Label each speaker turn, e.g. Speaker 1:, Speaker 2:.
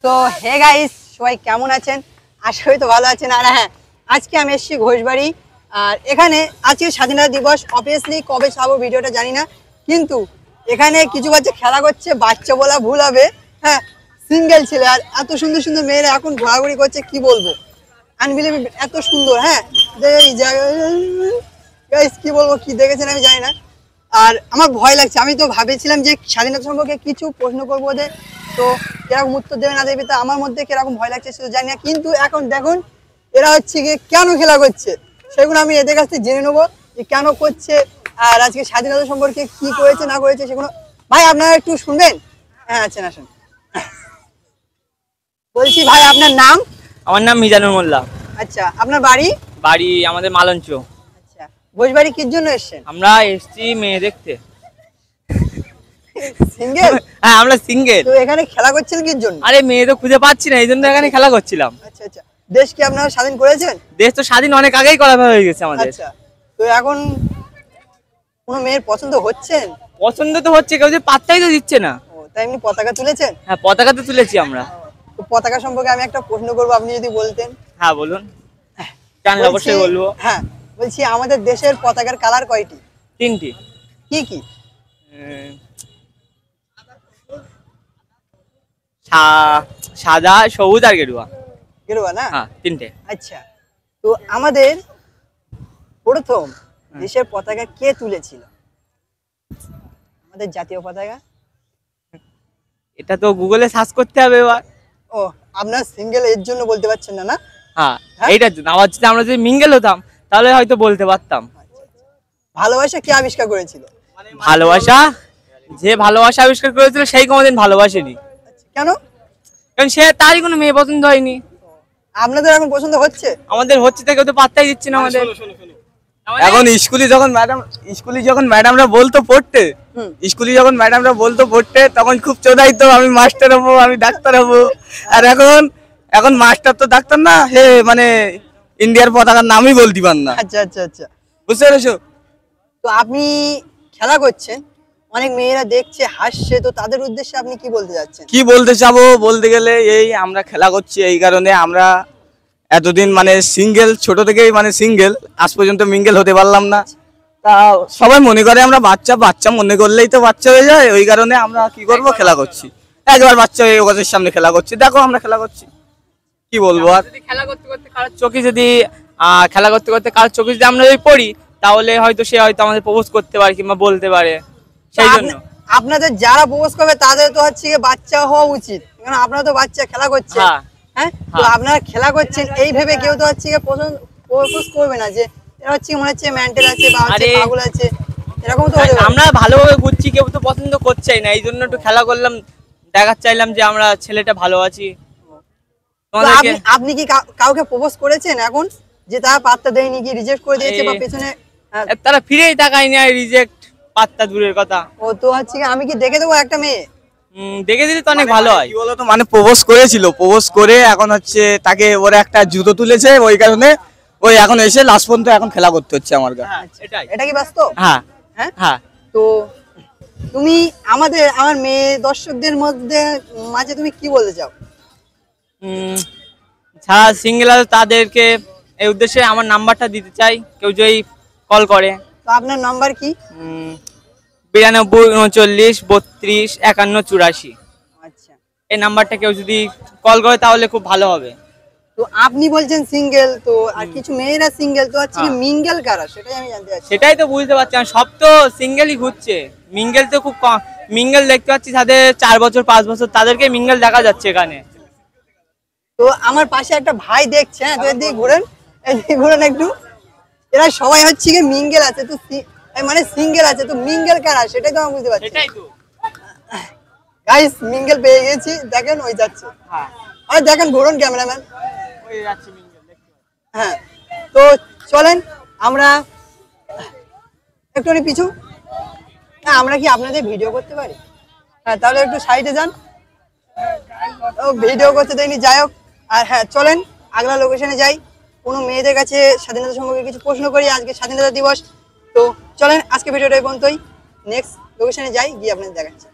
Speaker 1: তো hey guys, সবাই কেমন আছেন? আশা করি তো ভালো আছেন। আর হ্যাঁ, আজকে আমি এসেছি ঘোষবাড়ি। আর এখানে আজকে স্বাধীনতা দিবস, অবভিয়াসলি কবে ছাড়বো ভিডিওটা জানি না, কিন্তু এখানে কিছু বাচ্চা খেলা করছে। বাচ্চা বলা ভুল হবে, হ্যাঁ, সিঙ্গেল ছেলে। আর এত সুন্দর সুন্দর মেয়েরা এখন ঘোরাঘুরি করছে, কি বলবো, আনবিলিভেবল, এত সুন্দর। হ্যাঁ গাইস, কি বলবো, কি দেখেছেন আমি জানি না। আর আমার ভয় লাগছে, আমি তো ভেবেছিলাম যে স্বাধীনতা সম্পর্কে কিছু প্রশ্ন করবো ওদের, তো কিরকম উত্তর দেবে না দেবে, তা আমার মধ্যে কিরকম ভয় লাগছে সেটা জানি না। কিন্তু এখন দেখুন এরা হচ্ছে গিয়ে কেন খেলা করছে, সেগুলো আমি এদের কাছ থেকে জেনে নেবো যে কেন করছে, আর আজকে স্বাধীনতা সম্পর্কে কি করেছে না করেছে সেগুলো। ভাই আপনারা একটু শুনবেন? হ্যাঁ আচ্ছা, আসুন। বলছি ভাই, আপনার নাম?
Speaker 2: আমার নাম মিজানুর মোল্লা।
Speaker 1: আচ্ছা, আপনার বাড়ি?
Speaker 2: বাড়ি আমাদের মালঞ্চ।
Speaker 1: আচ্ছা, ঘোষবাড়ি কির জন্য এসেছেন?
Speaker 2: আমরা এসছি মেয়ে দেখতে।
Speaker 1: সিঙ্গেল?
Speaker 2: হ্যাঁ, আমরা সিঙ্গেল।
Speaker 1: তো এখানে খেলা করছেন কির জন্য?
Speaker 2: আরে মেয়ে তো খুঁজে পাচ্ছি না, এই জন্য এখানে খেলা করছিলাম।
Speaker 1: আচ্ছা আচ্ছা, দেশ কি আপনারা স্বাধীন করেছেন?
Speaker 2: দেশ তো স্বাধীন অনেক আগেই করা হয়ে গেছে আমাদের।
Speaker 1: আচ্ছা, তো এখন কোনো মেয়ের পছন্দ হচ্ছেন?
Speaker 2: পছন্দ তো হচ্ছে, কেউ যে পাত্তাই তো দিচ্ছে না।
Speaker 1: ও, তাই এমনি পতাকা তুলেছেন?
Speaker 2: হ্যাঁ, পতাকা তো তুলেছি আমরা।
Speaker 1: তো পতাকা সম্পর্কে আমি একটা প্রশ্ন করবো, আপনি যদি বলতেন।
Speaker 2: হ্যাঁ বলুন, জানলে অবশ্যই বলবো।
Speaker 1: হ্যাঁ, বলছি আমাদের দেশের পতাকার কালার কয়টি?
Speaker 2: 3টি।
Speaker 1: কি কি?
Speaker 2: সাদা, সবুজ আর গেরুয়া।
Speaker 1: গেরুয়া না?
Speaker 2: হ্যাঁ, 3টে।
Speaker 1: আচ্ছা, তো আমাদের প্রথম দেশের পতাকা কে তুলেছিল, আমাদের জাতীয় পতাকা?
Speaker 2: এটা তো গুগলে সার্চ করতে হবে এবার।
Speaker 1: ও, আপনার সিঙ্গেল, এর জন্য বলতে পারছেন না? না,
Speaker 2: হ্যাঁ, এইটার জন্য। আবার যদি আমরা যদি মিঙ্গেল হতাম তাহলে হয়তো বলতে পারতাম।
Speaker 1: ভালোবাসা কে আবিষ্কার করেছিল?
Speaker 2: ভালোবাসা, যে ভালোবাসা আবিষ্কার করেছিল সেই কোনোদিন ভালোবাসেনি।
Speaker 1: কেন?
Speaker 2: কারণ সে, তারই কোনো মেয়ে পছন্দ হয়নি।
Speaker 1: আপনাদের এখন পছন্দ হচ্ছে?
Speaker 2: আমাদের হচ্ছে তো, কেউ তো পাত্তাই দিচ্ছে না আমাদের।
Speaker 3: এখন স্কুলে যখন ম্যাডামরা বলতো পড়তে, তখন খুব চোদাইতো, আমি মাস্টার হবো, আমি ডাক্তার হবো। আর এখন মাস্টার তো ডাক্তার না, হে মানে ইন্ডিয়ার পতাকার নামই বলতে পার না।
Speaker 1: আচ্ছা আচ্ছা আচ্ছা,
Speaker 3: বুঝতে পেরেছো?
Speaker 1: তো আপনি খেলা করছেন, অনেক মেয়েরা দেখছে, হাসছে, তো তাদের উদ্দেশ্যে আপনি কি বলতে যাচ্ছেন?
Speaker 3: কি বলতে চাবো, বলতে গেলে এই আমরা খেলা করছি এই কারণে, আমরা এতদিন মানে সিঙ্গেল, ছোট থেকেই মানে সিঙ্গেল, আজ পর্যন্ত মিঙ্গেল হতে পারলাম না। তা সবাই মনে করে আমরা বাচ্চা মনে করলেই তো বাচ্চা হয়ে যায়, ওই কারণে আমরা কি করবো, খেলা করছি। একবার বাচ্চা হয়ে ওদের সামনে খেলা করছি, দেখো আমরা খেলা করছি, কি বলবো। আর
Speaker 2: খেলা করতে করতে কারোর চোখে যদি আমরা যদি পড়ি, তাহলে হয়তো সে হয়তো আমাদের প্রপোজ করতে পারে কিংবা বলতে পারে, সেই জন্য।
Speaker 1: আপনাদের যারা প্রপোজ করবে তাদের তো হচ্ছে বাচ্চা হওয়া উচিত, কারণ আপনারা তো বাচ্চা খেলা করছেন। হ্যাঁ, তো আপনারা খেলা করছেন এই ভেবে কেউ তো হচ্ছে প্রপোজ করবে না যে এরা হচ্ছে মনে হচ্ছে মেন্টাল আছে বা হচ্ছে পাগল আছে, এরকম তো হতে পারে।
Speaker 2: আমরা ভালোভাবে ঘুরছি, কেউ তো পছন্দ করছেই না, এই জন্য একটু খেলা করলাম, দেখাতে চাইলাম যে আমরা ছেলেটা ভালো আছি।
Speaker 1: আপনি কি কাউকে প্রপোজ করেছেন এখন, যে তারা পাত্তা দেয়নি, কি রিজেক্ট করে দিয়েছে বা পেছনে
Speaker 2: তারা ফিরেই তাকায়নি, আর রিজেক্ট, পাত্তা দূরের কথা।
Speaker 1: ও, তো হচ্ছে আমি কি দেখে দেবো একটা মেয়ে?
Speaker 2: দেখে দিলে তো অনেক ভালো হয়।
Speaker 3: কি বলতো, মানে প্রপোজ করে এখন হচ্ছে তাকে ওরা একটা জুতো তুলেছে, ওই কারণে ওই এখন এসে লাস্ট পর্যন্ত এখন খেলা করতে হচ্ছে আমার কাছে।
Speaker 1: এটা কি বাস্তব?
Speaker 2: হ্যাঁ
Speaker 1: হ্যাঁ
Speaker 2: হ্যাঁ।
Speaker 1: তো তুমি আমার মেয়ে দর্শকদের মাঝে তুমি কি বলতে চাও?
Speaker 2: যারা সিঙ্গেল আছে তাদেরকে এই উদ্দেশ্যে আমার নাম্বারটা দিতে চাই, কেউ যদি কল করে।
Speaker 1: তো আপনার নাম্বার কি?
Speaker 2: 92 39 32 51 84।
Speaker 1: আচ্ছা,
Speaker 2: এই নাম্বারটা কেউ যদি কল করে তাহলে খুব ভালো হবে।
Speaker 1: তো আপনি বলছেন সিঙ্গেল, তো আর কিছু মেয়েরা সিঙ্গেল, তো হচ্ছে মিঙ্গেল কারা সেটাই আমি জানতে চাচ্ছি।
Speaker 2: সেটাই তো বুঝতে পারছি, সব তো সিঙ্গেলই ঘুরছে, মিঙ্গেল তো খুব কম। মিঙ্গেল দেখতে পাচ্ছি যাদের 4 বছর 5 বছর, তাদেরকে মিঙ্গেল দেখা যাচ্ছে এখানে।
Speaker 1: তো আমার পাশে একটা ভাই দেখছে, হ্যাঁ, তো এদিকে ঘুরেন একটু। এরা সবাই হচ্ছে কি মিঙ্গেল আছে, তো মানে সিঙ্গেল আছে, তো মিঙ্গেল কারা সেটাই তো আমি বুঝতে পারছি।
Speaker 2: সেটাই তো
Speaker 1: গাইস, মিঙ্গেল পেয়ে গেছি, দেখেন ওই যাচ্ছে।
Speaker 2: হ্যাঁ,
Speaker 1: আর দেখেন, ঘুরুন ক্যামেরাম্যান।
Speaker 2: ওই যাচ্ছে মিঙ্গেল দেখতে।
Speaker 1: হ্যাঁ, তো চলেন আমরা একটুখানি পিছু। হ্যাঁ, আমরা কি আপনাদের ভিডিও করতে পারি? হ্যাঁ, তাহলে একটু সাইডে যান। ও ভিডিও করতে দেয়নি, যাই হোক। আর হ্যাঁ, চলেন আগলা লোকেশনে যাই, কোনো মেয়েদের কাছে স্বাধীনতা সম্পর্কে কিছু প্রশ্ন করি, আজকে স্বাধীনতা দিবস। তো চলেন আজকে ভিডিওটা এই পর্যন্তই, নেক্সট লোকেশনে যাই, গিয়ে আপনাদের দেখাচ্ছি।